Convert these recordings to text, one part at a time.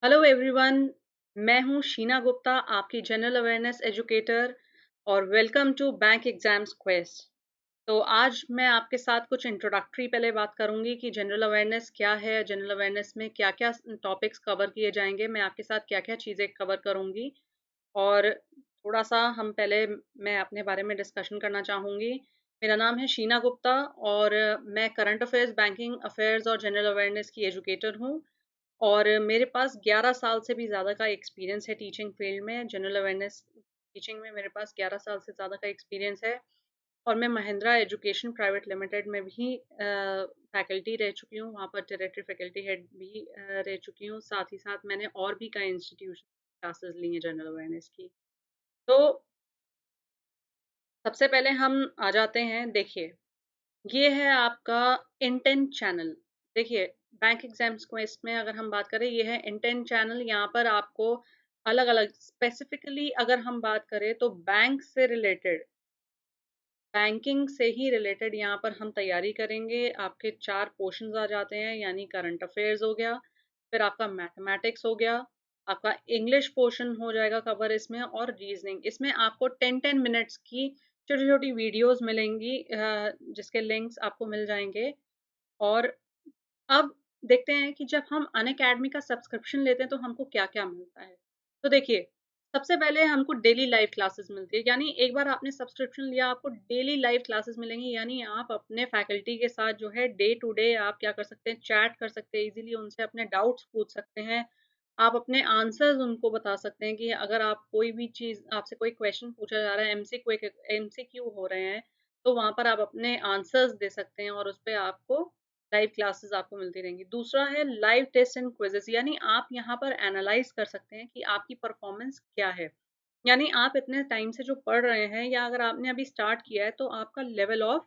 Hello everyone. मैं हूं शीना गुप्ता, आपकी जनरल अवेयरनेस एजुकेटर, और welcome to bank exams quest. तो आज मैं आपके साथ कुछ इंट्रोडक्टरी पहले बात करूंगी कि जनरल अवेयरनेस क्या है, जनरल अवेयरनेस में क्या क्या टॉपिक्स कवर किए जाएंगे, मैं आपके साथ क्या क्या चीज़ें कवर करूंगी। और थोड़ा सा हम पहले मैं अपने बारे में डिस्कशन करना चाहूँगी। मेरा नाम है शीना गुप्ता और मैं करंट अफेयर्स, बैंकिंग अफेयर्स और जनरल अवेयरनेस की एजुकेटर हूँ। और मेरे पास 11 साल से भी ज़्यादा का एक्सपीरियंस है टीचिंग फील्ड में। जनरल अवेयरनेस टीचिंग में मेरे पास 11 साल से ज़्यादा का एक्सपीरियंस है। और मैं महिंद्रा एजुकेशन प्राइवेट लिमिटेड में भी फैकल्टी रह चुकी हूँ, वहाँ पर टेरिटरी फैकल्टी हेड भी रह चुकी हूँ। साथ ही साथ मैंने और भी कई इंस्टीट्यूशन क्लासेस ली हैं जनरल अवेयरनेस की। तो सबसे पहले हम आ जाते हैं, देखिए ये है आपका इंटेंट चैनल। देखिए, बैंक एग्जाम्स क्वेस्ट में अगर हम बात करें, ये है इंटेंट चैनल। यहाँ पर आपको अलग अलग, स्पेसिफिकली अगर हम बात करें तो बैंक से रिलेटेड, बैंकिंग से ही रिलेटेड यहाँ पर हम तैयारी करेंगे। आपके 4 पोर्शंस आ जाते हैं, यानी करंट अफेयर्स हो गया, फिर आपका मैथमेटिक्स हो गया, आपका इंग्लिश पोर्शन हो जाएगा कवर इसमें, और रीजनिंग। इसमें आपको 10-10 मिनट्स की छोटी छोटी वीडियोस मिलेंगी, जिसके लिंक्स आपको मिल जाएंगे। और अब देखते हैं कि जब हम अनअकैडमी का सब्सक्रिप्शन लेते हैं तो हमको क्या-क्या मिलता है। तो देखिए, सबसे पहले हमको डेली लाइव क्लासेस मिलती है, यानी एक बार आपने सब्सक्रिप्शन लिया, आपको डेली लाइव क्लासेस मिलेंगी। यानी आप अपने फैकल्टी के साथ जो है डे टू डे आप क्या कर सकते हैं, चैट कर सकते हैं, इजीली उनसे अपने डाउट्स पूछ सकते हैं। आप अपने आंसर्स उनको बता सकते हैं कि अगर आप कोई भी चीज़, आपसे कोई क्वेश्चन पूछा जा रहा है, एमसीक्यू हो रहे हैं, तो वहाँ पर आप अपने आंसर्स दे सकते हैं और उस पे आपको लाइव क्लासेस आपको मिलती रहेंगी। दूसरा है लाइव टेस्ट एंड क्विज़ेस, यानी आप यहाँ पर एनालाइज़ कर सकते हैं कि आपकी परफॉर्मेंस क्या है। यानी आप इतने टाइम से जो पढ़ रहे हैं, या अगर आपने अभी स्टार्ट किया है, तो आपका लेवल ऑफ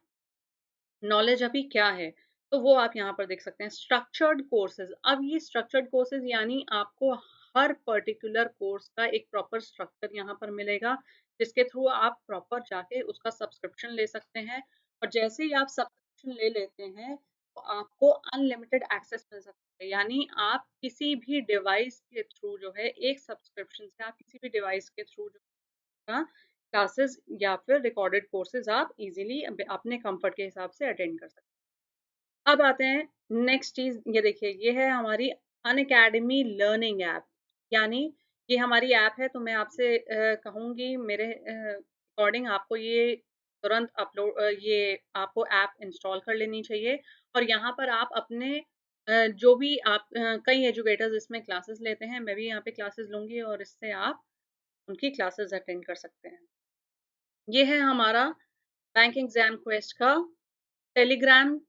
नॉलेज अभी क्या है, तो वो आप यहाँ पर देख सकते हैं। स्ट्रक्चर्ड कोर्सेज, अब ये स्ट्रक्चर्ड कोर्सेज यानी आपको हर पर्टिकुलर कोर्स का एक प्रॉपर स्ट्रक्चर यहाँ पर मिलेगा, जिसके थ्रू आप प्रॉपर जाके उसका सब्सक्रिप्शन ले सकते हैं। और जैसे ही आप सब्सक्रिप्शन ले लेते हैं, तो आपको अनलिमिटेड एक्सेस मिल सकता है। यानी आप किसी भी डिवाइस के थ्रू जो है, एक सब्सक्रिप्शन से आप किसी भी डिवाइस के थ्रू जो का क्लासेस या फिर रिकॉर्डेड कोर्सेज आप इजीली अपने कंफर्ट के हिसाब से अटेंड कर सकते हैं। अब आते हैं नेक्स्ट चीज, ये देखिए, ये है हमारी अनअकैडमी लर्निंग ऐप। यानी ये हमारी ऐप है, तो मैं आपसे कहूंगी मेरे अकॉर्डिंग आपको ये तुरंत ये आपको ऐप इंस्टॉल कर लेनी चाहिए। और यहाँ पर आप अपने जो भी आप कई एजुकेटर्स इसमें क्लासेस लेते हैं, मैं भी यहाँ पे क्लासेस लूंगी और इससे आप उनकी क्लासेस अटेंड कर सकते हैं। ये है हमारा बैंक एग्जाम क्वेस्ट का टेलीग्राम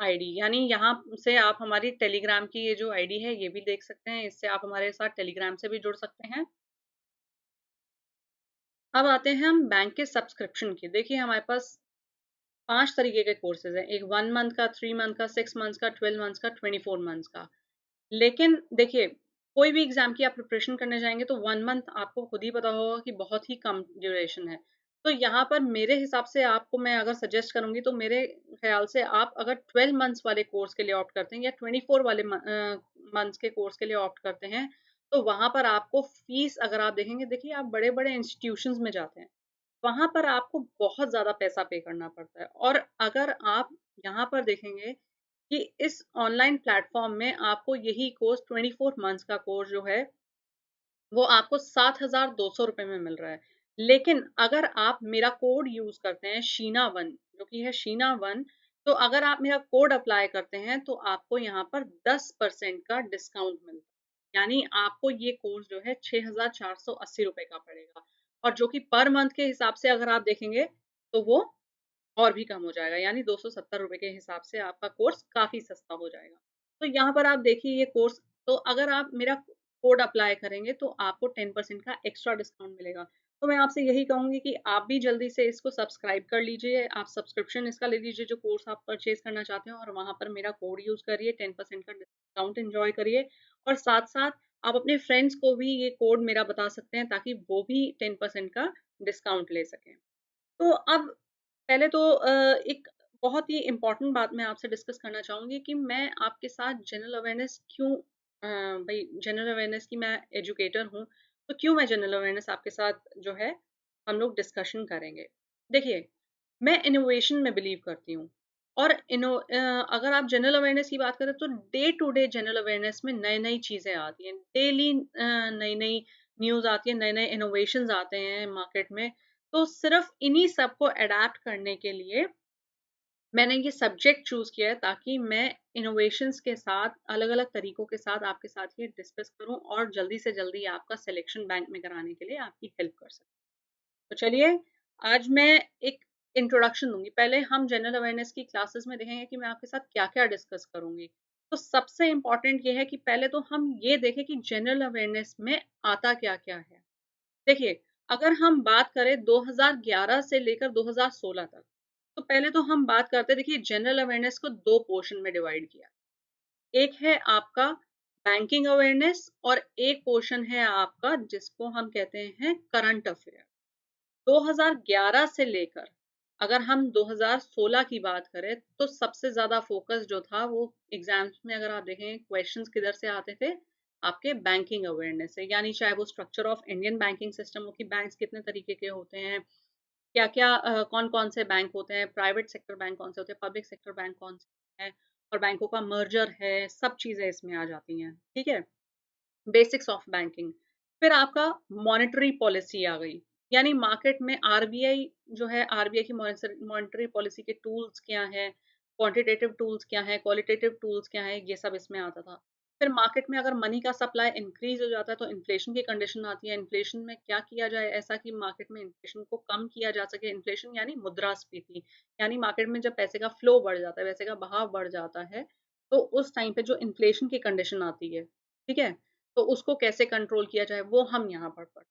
आईडी, यानी यहाँ से आप हमारी टेलीग्राम की ये जो आईडी है ये भी देख सकते हैं। इससे आप हमारे साथ टेलीग्राम से भी जुड़ सकते हैं। अब आते हैं हम बैंक के सब्सक्रिप्शन की। देखिए, हमारे पास 5 तरीके के कोर्सेज हैं, एक 1 मंथ का, 3 मंथ का, 6 मंथ्स का, 12 मंथ्स का, 24 मंथ्स का। लेकिन देखिए, कोई भी एग्जाम की आप प्रिपरेशन करने जाएंगे तो 1 मंथ आपको खुद ही पता होगा कि बहुत ही कम ड्यूरेशन है। तो यहाँ पर मेरे हिसाब से आपको मैं अगर सजेस्ट करूंगी, तो मेरे ख्याल से आप अगर 12 मंथ्स वाले कोर्स के लिए ऑप्ट करते हैं, या 24 वाले मंथ्स के कोर्स के लिए ऑप्ट करते हैं, तो वहां पर आपको फीस अगर आप देखेंगे, देखिए आप बड़े बड़े इंस्टीट्यूशंस में जाते हैं, वहां पर आपको बहुत ज्यादा पैसा पे करना पड़ता है। और अगर आप यहाँ पर देखेंगे कि इस ऑनलाइन प्लेटफॉर्म में आपको यही कोर्स 24 मंथ्स का कोर्स जो है, वो आपको 7,200 रुपये में मिल रहा है। लेकिन अगर आप मेरा कोड यूज करते हैं शीना 1, जो कि है शीना 1, तो अगर आप मेरा कोड अप्लाई करते हैं तो आपको यहाँ पर 10% का डिस्काउंट मिलता है। यानी आपको ये कोर्स जो है 6,480 रुपये का पड़ेगा। और जो कि पर मंथ के हिसाब से अगर आप देखेंगे, तो वो और भी कम हो जाएगा, यानी 270 रुपये के हिसाब से आपका कोर्स काफी सस्ता हो जाएगा। तो यहाँ पर आप देखिए ये कोर्स, तो अगर आप मेरा कोड अप्लाई करेंगे तो आपको 10% का एक्स्ट्रा डिस्काउंट मिलेगा। तो मैं आपसे यही कहूंगी कि आप भी जल्दी से इसको सब्सक्राइब कर लीजिए, आप सब्सक्रिप्शन इसका ले लीजिए जो कोर्स आप परचेज करना चाहते हैं, और वहां पर मेरा कोड यूज करिए, 10% का डिस्काउंट एंजॉय करिए। और साथ साथ आप अपने फ्रेंड्स को भी ये कोड मेरा बता सकते हैं, ताकि वो भी 10% का डिस्काउंट ले सकें। तो अब पहले तो एक बहुत ही इम्पोर्टेंट बात मैं आपसे डिस्कस करना चाहूँगी कि मैं आपके साथ जनरल अवेयरनेस क्यों भाई जनरल अवेयरनेस की मैं एजुकेटर हूँ, तो क्यों मैं जनरल अवेयरनेस आपके साथ जो है हम लोग डिस्कशन करेंगे। देखिए, मैं इनोवेशन में बिलीव करती हूँ और अगर आप जनरल अवेयरनेस की बात करें तो day to day general awareness में नई-नई चीज़ें आती हैं। डेली नई-नई न्यूज़ आती है, नए-नए इनोवेशंस आते हैं मार्केट में। तो सिर्फ़ इन्हीं सब को अडैप्ट करने के लिए मैंने ये सब्जेक्ट चूज़ किया है ताकि मैं इनोवेशंस के साथ अलग-अलग तरीकों के साथ आपके साथ ये डिस्कस करूँ और जल्दी से जल्दी आपका सिलेक्शन बैंक में कराने के लिए आपकी हेल्प कर सकूँ। तो चलिए, आज मैं एक इंट्रोडक्शन दूँगी। पहले हम जनरल अवेयरनेस की क्लासेस में देखेंगे कि मैं आपके साथ क्या-क्या डिस्कस करूँगी। तो सबसे इम्पोर्टेंट ये है कि पहले तो हम ये देखें कि जनरल अवेयरनेस में आता क्या-क्या है। देखिए, अगर हम बात करें 2011 से लेकर 2016 तक, तो पहले तो हम बात करते हैं, देखिए जनरल अवेयरनेस को 2 पोर्शन में डिवाइड किया। एक है आपका बैंकिंग अवेयरनेस और एक पोर्शन है आपका जिसको हम कहते हैं करंट अफेयर। 2011 से लेकर अगर हम 2016 की बात करें तो सबसे ज़्यादा फ़ोकस जो था वो एग्ज़ाम्स में अगर आप देखें क्वेश्चंस किधर से आते थे, आपके बैंकिंग अवेयरनेस से। यानी चाहे वो structure of Indian banking system हो कि बैंक्स कितने तरीके के होते हैं, क्या-क्या कौन-कौन से बैंक होते हैं, प्राइवेट सेक्टर बैंक कौन से होते हैं, पब्लिक सेक्टर बैंक कौन से हैं और बैंकों का मर्जर है, सब चीज़ें इसमें आ जाती हैं। ठीक है? Basics of banking. फिर आपका मॉनेटरी पॉलिसी आ गई, यानी मार्केट में आरबीआई जो है, आरबीआई की मॉनेटरी पॉलिसी के टूल्स क्या हैं, क्वांटिटेटिव टूल्स क्या हैं, क्वालिटेटिव टूल्स क्या हैं, ये सब इसमें आता था। फिर मार्केट में अगर मनी का सप्लाई इंक्रीज हो जाता है तो इन्फ्लेशन की कंडीशन आती है। इन्फ्लेशन में क्या किया जाए ऐसा कि मार्केट में इन्फ्लेशन को कम किया जा सके। इन्फ्लेशन यानी मुद्रास्फीति, यानी मार्केट में जब पैसे का फ्लो बढ़ जाता है, पैसे का बहाव बढ़ जाता है, तो उस टाइम पे जो इन्फ्लेशन की कंडीशन आती है, ठीक है, तो उसको कैसे कंट्रोल किया जाए वो हम यहाँ पर पढ़,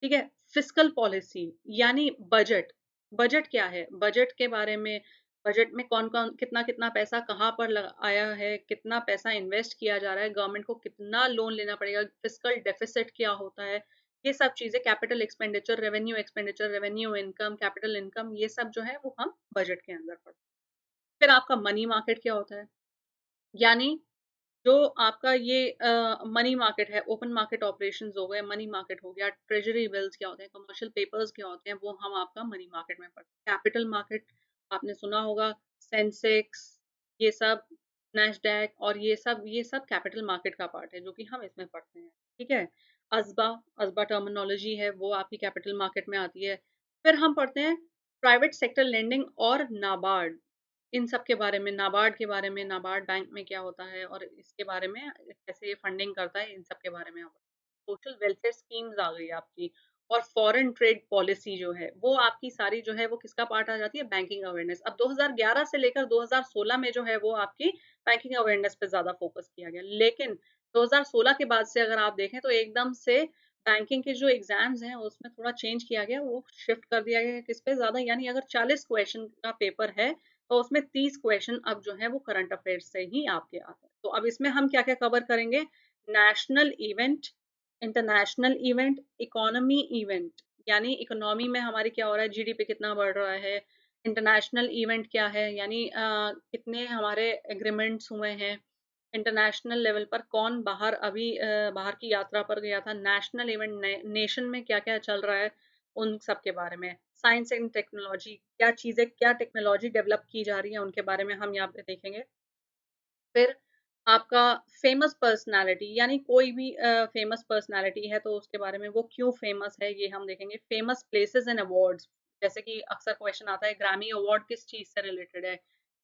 ठीक है। फिस्कल पॉलिसी यानी बजट। बजट क्या है, बजट के बारे में, बजट में कौन कौन कितना कितना पैसा कहाँ पर आया है, कितना पैसा इन्वेस्ट किया जा रहा है, गवर्नमेंट को कितना लोन लेना पड़ेगा, फिस्कल डेफिसिट क्या होता है, ये सब चीजें, capital expenditure, revenue income, capital income, ये सब जो है वो हम बजट के अंदर पढ़ते हैं। फिर आपका मनी मार्केट क्या होता है, यानी जो आपका ये मनी मार्केट है, ओपन मार्केट ऑपरेशंस हो गए, मनी मार्केट हो गया, ट्रेजरी बिल्स क्या होते हैं, कमर्शियल पेपर्स क्या होते हैं, वो हम आपका मनी मार्केट में पढ़ते हैं। कैपिटल मार्केट आपने सुना होगा, सेंसेक्स, ये सब, नैस्डैक और ये सब कैपिटल मार्केट का पार्ट है जो कि हम इसमें पढ़ते हैं। ठीक है। अस्बा, अस्बा टर्मिनोलॉजी है वो आपकी कैपिटल मार्केट में आती है। फिर हम पढ़ते हैं प्राइवेट सेक्टर लेंडिंग और नाबार्ड, इन सब के बारे में, नाबार्ड के बारे में, नाबार्ड बैंक में क्या होता है और इसके बारे में, कैसे ये फंडिंग करता है, इन सब के बारे में आप। सोशल वेलफेयर स्कीम्स आ गई आपकी, और फॉरेन ट्रेड पॉलिसी जो है वो आपकी सारी जो है वो किसका पार्ट आ जाती है, बैंकिंग अवेयरनेस। अब 2011 से लेकर 2016 में जो है वो आपकी बैंकिंग अवेयरनेस पे ज्यादा फोकस किया गया, लेकिन 2016 के बाद से अगर आप देखें तो एकदम से बैंकिंग के जो एग्जाम्स हैं उसमें थोड़ा चेंज किया गया, वो शिफ्ट कर दिया गया किस पे ज्यादा, यानी अगर 40 क्वेश्चन का पेपर है तो उसमें 30 क्वेश्चन अब जो है वो करंट अफेयर्स से ही आपके आते हैं। तो अब इसमें हम क्या क्या कवर करेंगे, national event, international event, economy event, यानी इकोनॉमी में हमारी क्या हो रहा है, जीडीपी कितना बढ़ रहा है, इंटरनेशनल इवेंट क्या है, यानी कितने हमारे एग्रीमेंट्स हुए हैं, इंटरनेशनल लेवल पर कौन बाहर अभी बाहर की यात्रा पर गया था, नेशनल इवेंट, नेशन में क्या क्या चल रहा है, उन सब के बारे में, साइंस एंड टेक्नोलॉजी, क्या चीज़ें, क्या टेक्नोलॉजी डेवलप की जा रही है उनके बारे में हम यहाँ पे देखेंगे। फिर आपका फेमस पर्सनैलिटी, यानी कोई भी फेमस पर्सनैलिटी है तो उसके बारे में, वो क्यों फेमस है ये हम देखेंगे। फेमस प्लेसेस एंड अवार्ड्स, जैसे कि अक्सर क्वेश्चन आता है ग्रैमी अवार्ड किस चीज़ से रिलेटेड है,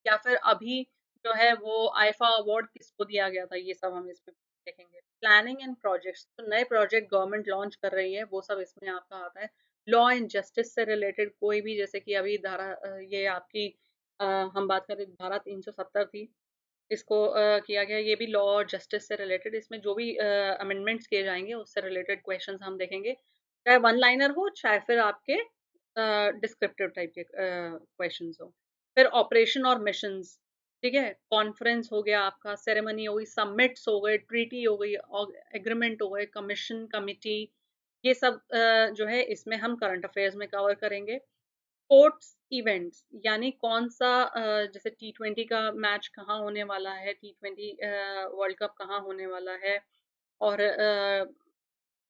या फिर अभी जो है वो आईफा अवार्ड किसको दिया गया था, ये सब हम इसमें देखेंगे। प्लानिंग एंड प्रोजेक्ट्स, तो नए प्रोजेक्ट गवर्नमेंट लॉन्च कर रही है, वो सब इसमें आपका आता है। लॉ एंड जस्टिस से रिलेटेड कोई भी, जैसे कि अभी धारा ये आपकी हम बात करें धारा 370 थी, इसको किया गया, ये भी लॉ और जस्टिस से रिलेटेड, इसमें जो भी अमेंडमेंट्स किए जाएंगे उससे रिलेटेड क्वेश्चंस हम देखेंगे, चाहे वन लाइनर हो चाहे फिर आपके डिस्क्रिप्टिव टाइप के क्वेश्चंस हो। फिर ऑपरेशन और मिशंस, ठीक है, कॉन्फ्रेंस हो गया आपका, सेरेमनी हो गई, समिट्स हो गए, ट्रीटी हो गई, एग्रीमेंट हो गए, कमीशन, कमिटी, ये सब जो है इसमें हम करंट अफेयर्स में कवर करेंगे। स्पोर्ट्स इवेंट्स यानी कौन सा जैसे T20 का मैच कहाँ होने वाला है, T20 वर्ल्ड कप कहाँ होने वाला है, और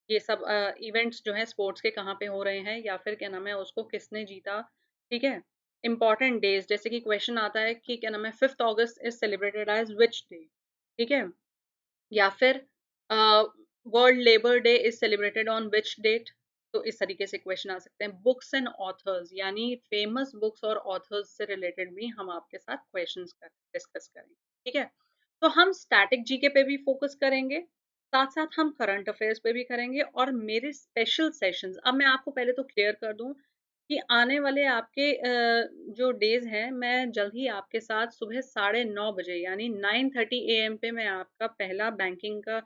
ये सब इवेंट्स जो हैं स्पोर्ट्स के कहाँ पे हो रहे हैं, या फिर क्या नाम है उसको किसने जीता। ठीक है। इंपॉर्टेंट डेज, जैसे कि क्वेश्चन आता है कि क्या नाम है 5th August is celebrated as which day. ठीक है। या फिर world labour day is celebrated on which date. तो इस तरीके से क्वेश्चन आ सकते हैं। बुक्स एंड ऑथर्स यानी फेमस बुक्स और ऑथर्स से रिलेटेड भी हम आपके साथ क्वेश्चंस डिस्कस करेंगे। ठीक है। तो हम स्टैटिक जीके पे भी फोकस करेंगे, साथ साथ हम करंट अफेयर्स पे भी करेंगे, और मेरे स्पेशल सेशंस, अब मैं आपको पहले तो क्लियर कर दूं कि आने वाले आपके जो डेज हैं, मैं जल्द ही आपके साथ सुबह 9:30 बजे यानी 9:30 AM पे मैं आपका पहला बैंकिंग का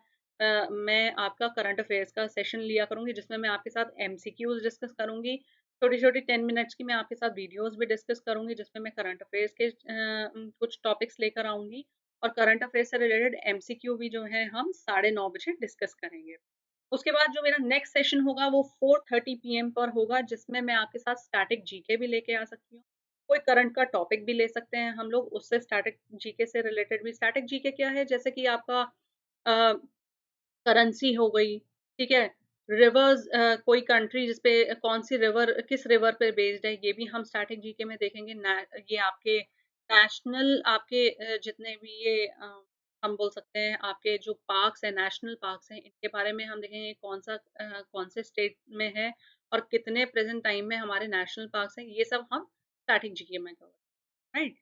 मैं आपका करंट अफेयर्स का सेशन लिया करूंगी, जिसमें मैं आपके साथ एमसीक्यूज डिस्कस करूंगी। छोटी छोटी 10 मिनट्स की मैं आपके साथ वीडियोस भी डिस्कस करूंगी, जिसमें मैं करंट अफेयर्स के कुछ टॉपिक्स लेकर आऊंगी, और करंट अफेयर्स से रिलेटेड एमसीक्यू भी जो है हम 9:30 बजे डिस्कस करेंगे। उसके बाद जो मेरा नेक्स्ट सेशन होगा वो 4:30 PM पर होगा, जिसमें मैं आपके साथ स्टैटिक जीके भी लेके आ सकती हूँ। कोई करंट का टॉपिक भी ले सकते हैं हम लोग, उससे स्टैटिक जीके से रिलेटेड भी। स्टैटिक जीके क्या है, जैसे कि आपका करेंसी हो गई। ठीक है। रिवर्स, कोई कंट्री जिसपे कौन सी रिवर किस रिवर पे बेस्ड है, ये भी हम स्टैटिक जीके में देखेंगे। ये आपके नेशनल आपके जितने भी ये हम बोल सकते हैं आपके जो पार्क्स हैं, नेशनल पार्क्स हैं, इनके बारे में हम देखेंगे कौन से स्टेट में है, और कितने प्रेजेंट टाइम में हमारे नेशनल पार्क्स हैं, ये सब हम स्टैटिक जीके में कवर, राइट।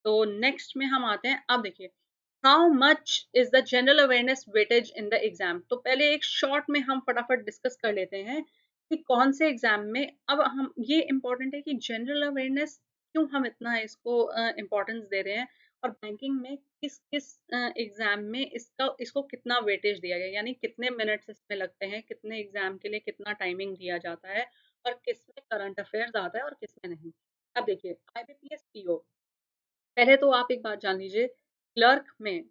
तो नेक्स्ट में हम आते हैं। अब देखिए, how much is the general awareness weightage in the exam. तो पहले एक शॉर्ट में हम फटाफट डिस्कस कर लेते हैं कि कौन से एग्जाम में, अब हम ये इंपॉर्टेंट है कि जनरल अवेयरनेस क्यों हम इतना इसको इम्पोर्टेंस दे रहे हैं, और बैंकिंग में किस किस एग्जाम में इसको कितना वेटेज दिया गया, यानी कितने मिनट्स इसमें लगते हैं, कितने एग्जाम के लिए कितना टाइमिंग दिया जाता है, और किसमें करंट अफेयर्स आता है और किसमें नहीं। अब देखिए, आईबीपीएस पीओ, पहले तो आप एक बात जान लीजिए, क्लर्क में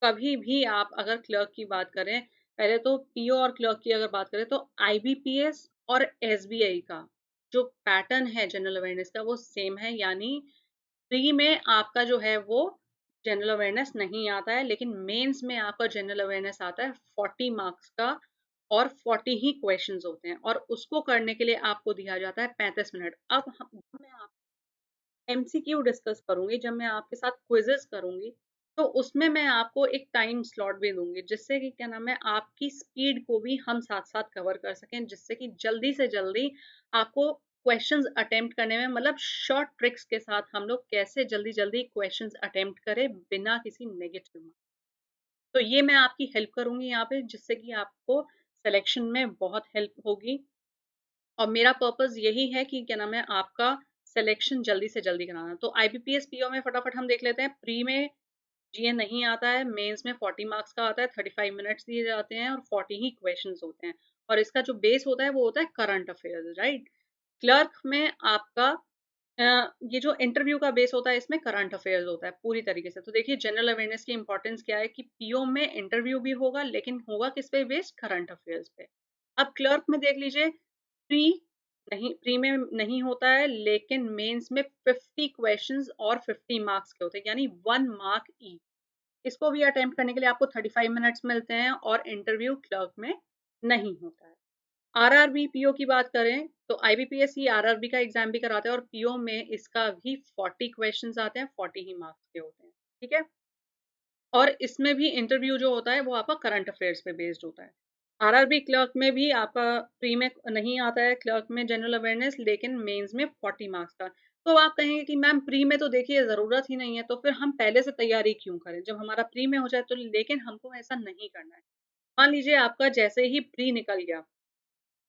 कभी भी आप अगर क्लर्क की बात करें, पहले तो पीओ और क्लर्क की अगर बात करें, तो आईबीपीएस और एसबीआई का जो पैटर्न है जनरल अवेयरनेस का वो सेम है, यानी प्री में आपका जो है वो जनरल अवेयरनेस नहीं आता है, लेकिन मेंस में आपका जनरल अवेयरनेस आता है 40 मार्क्स का, और 40 ही क्वेश्चंस होते हैं, और उसको करने के लिए आपको दिया जाता है 35 मिनट। अब मैं एमसीक्यू डिस्कस करूंगी, जब मैं आपके साथ क्विजेस करूंगी, तो उसमें मैं आपको एक टाइम स्लॉट भी दूंगी, जिससे कि क्या नाम है आपकी स्पीड को भी हम साथ साथ कवर कर सकें, जिससे कि जल्दी से जल्दी आपको क्वेश्चंस अटेम्प्ट करने में, मतलब शॉर्ट ट्रिक्स के साथ हम लोग कैसे जल्दी जल्दी क्वेश्चंस अटेम्प्ट करें बिना किसी नेगेटिव मार्क्स। तो ये मैं आपकी हेल्प करूंगी यहाँ पे, जिससे कि आपको सिलेक्शन में बहुत हेल्प होगी, और मेरा पर्पस यही है कि क्या नाम है आपका सिलेक्शन जल्दी से जल्दी कराना। तो आईबीपीएस पीओ में फटाफट हम देख लेते हैं। प्री में जीए नहीं आता है, मेंस में 40 मार्क्स का आता है, 35 मिनट्स दिए जाते हैं, और 40 ही क्वेश्चंस होते हैं, और इसका जो बेस होता है वो होता है करंट अफेयर्स, राइट। क्लर्क में आपका ये जो इंटरव्यू का बेस होता है, इसमें करंट अफेयर्स होता है पूरी तरीके से। तो देखिए, जनरल अवेयरनेस की इंपॉर्टेंस क्या है कि पीओ में इंटरव्यू भी होगा, लेकिन होगा किस पे बेस्ड, करंट अफेयर्स पे। अब क्लर्क में देख लीजिए, प्री में नहीं होता है, लेकिन मेंस में 50 क्वेश्चंस और 50 मार्क्स के होते हैं, यानी 1 मार्क ईच। इसको भी अटेम्प्ट करने के लिए आपको 35 मिनट्स मिलते हैं, और इंटरव्यू क्लर्क में नहीं होता है। आरआरबी पीओ की बात करें, तो आईबीपीएस ही आरआरबी का एग्जाम भी कराते हैं, और पीओ में इसका भी 40 क्वेश्चंस आते हैं, 40 ही मार्क्स के होते हैं। ठीक है। और इसमें भी इंटरव्यू जो होता है वो आपका करंट अफेयर्स पे बेस्ड होता है। आरआरबी क्लर्क में भी आपका प्री में नहीं आता है, क्लर्क में जनरल अवेयरनेस, लेकिन मेंस में 40 मार्क्स का। तो आप कहेंगे कि मैम प्री में तो देखिए ज़रूरत ही नहीं है, तो फिर हम पहले से तैयारी क्यों करें जब हमारा प्री में हो जाए तो। लेकिन हमको ऐसा नहीं करना है। मान लीजिए आपका जैसे ही प्री निकल गया,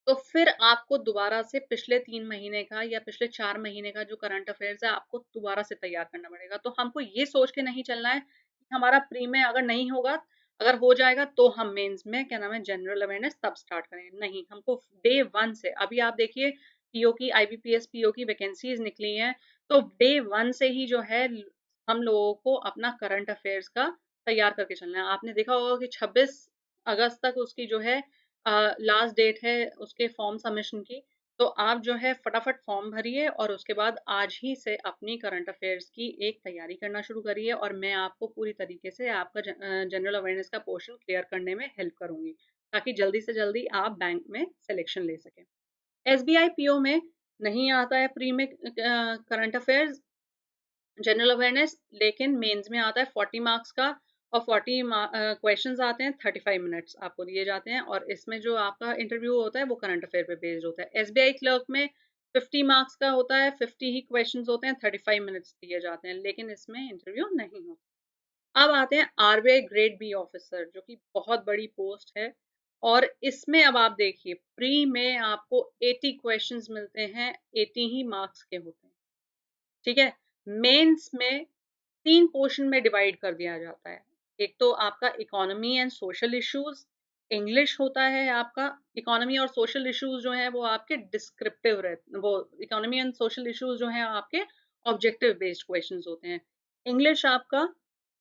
तो फिर आपको दोबारा से पिछले 3 महीने का या पिछले 4 महीने का जो करंट अफेयर्स है, आपको दोबारा से तैयार करना पड़ेगा। तो हमको ये सोच के नहीं चलना है कि हमारा प्री में अगर नहीं होगा, अगर हो जाएगा तो हम मेंस में क्या नाम है जनरल अवेयरनेस तब स्टार्ट करेंगे। नहीं, हमको डे वन से, अभी आप देखिए पीओ की आईबीपीएस पीओ की वैकेंसीज निकली हैं, तो डे वन से ही जो है हम लोगों को अपना करंट अफेयर्स का तैयार करके चलना है। आपने देखा होगा कि 26 अगस्त तक उसकी जो है लास्ट डेट है उसके फॉर्म सबमिशन की। तो आप जो है फटाफट फॉर्म भरिए और उसके बाद आज ही से अपनी करंट अफेयर्स की एक तैयारी करना शुरू करिए और मैं आपको पूरी तरीके से आपका जनरल अवेयरनेस का पोर्शन क्लियर करने में हेल्प करूंगी, ताकि जल्दी से जल्दी आप बैंक में सिलेक्शन ले सकें। एसबीआई पीओ में नहीं आता है प्री में करंट अफेयर्स जनरल अवेयरनेस, लेकिन मेंस में आता है 40 मार्क्स का, और 40 क्वेश्चंस आते हैं, 35 मिनट्स आपको दिए जाते हैं, और इसमें जो आपका इंटरव्यू होता है वो करंट अफेयर पे बेस्ड होता है। एसबीआई क्लर्क में 50 मार्क्स का होता है, 50 ही क्वेश्चंस होते हैं, 35 मिनट्स दिए जाते हैं, लेकिन इसमें इंटरव्यू नहीं होता। अब आते हैं आरबीआई ग्रेड बी ऑफिसर, जो कि बहुत बड़ी पोस्ट है, और इसमें अब आप देखिए प्री में आपको 80 क्वेश्चंस मिलते हैं, 80 ही मार्क्स के होते हैं, ठीक है। मेंस में 3 पोर्शन में डिवाइड कर दिया जाता है। एक तो आपका economy and social issues, English होता है आपका। इकोनॉमी और सोशल इश्यूज जो हैं वो आपके डिस्क्रिप्टिव रहते, वो इकोनॉमी एंड सोशल इश्यूज जो हैं आपके ऑब्जेक्टिव बेस्ड क्वेश्चंस होते हैं। इंग्लिश आपका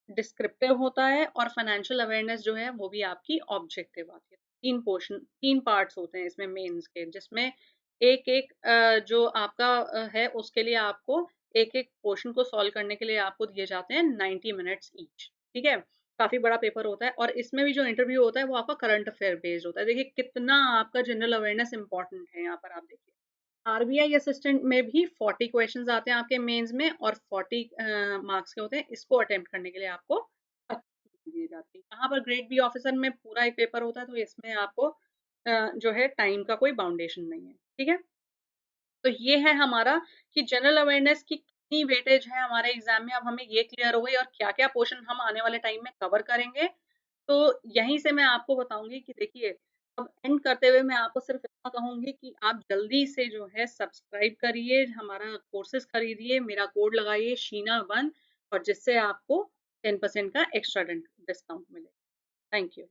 डिस्क्रिप्टिव होता है, और फाइनेंशियल अवेयरनेस जो है वो भी आपकी ऑब्जेक्टिव आती है। 3 पोर्शन, 3 पार्ट्स होते हैं इसमें मेंस के, जिसमें एक एक जो आपका है उसके लिए आपको एक एक पोर्शन को सॉल्व करने के लिए आपको दिए जाते हैं 90 मिनट्स ईच, ठीक है। काफी बड़ा पेपर होता है, और इसमें भी जो इंटरव्यू होता है वो आपका करंट अफेयर बेस्ड होता है। देखिए कितना आपका जनरल अवेयरनेस इंपॉर्टेंट है यहाँ पर, आप देखिए आरबीआई असिस्टेंट में भी 40 क्वेश्चंस आते हैं आपके मेंस में, और 40 मार्क्स के होते हैं। इसको अटेम्प्ट करने के लिए आपको 25 दिए जाते हैं। यहाँ पर ग्रेड बी ऑफिसर में पूरा एक पेपर होता है, तो इसमें आपको जो है टाइम का कोई बाउंडेशन नहीं है, ठीक है। तो ये है हमारा कि जनरल अवेयरनेस की कितनी वेटेज है हमारे एग्जाम में। अब हमें ये क्लियर हो गई, और क्या क्या पोर्शन हम आने वाले टाइम में कवर करेंगे। तो यहीं से मैं आपको बताऊंगी कि देखिए, अब एंड करते हुए मैं आपको सिर्फ इतना कहूंगी कि आप जल्दी से जो है सब्सक्राइब करिए, हमारा कोर्सेज खरीदिए, मेरा कोड लगाइए शीना1, और जिससे आपको 10% का एक्स्ट्रा डिस्काउंट मिले। Thank you.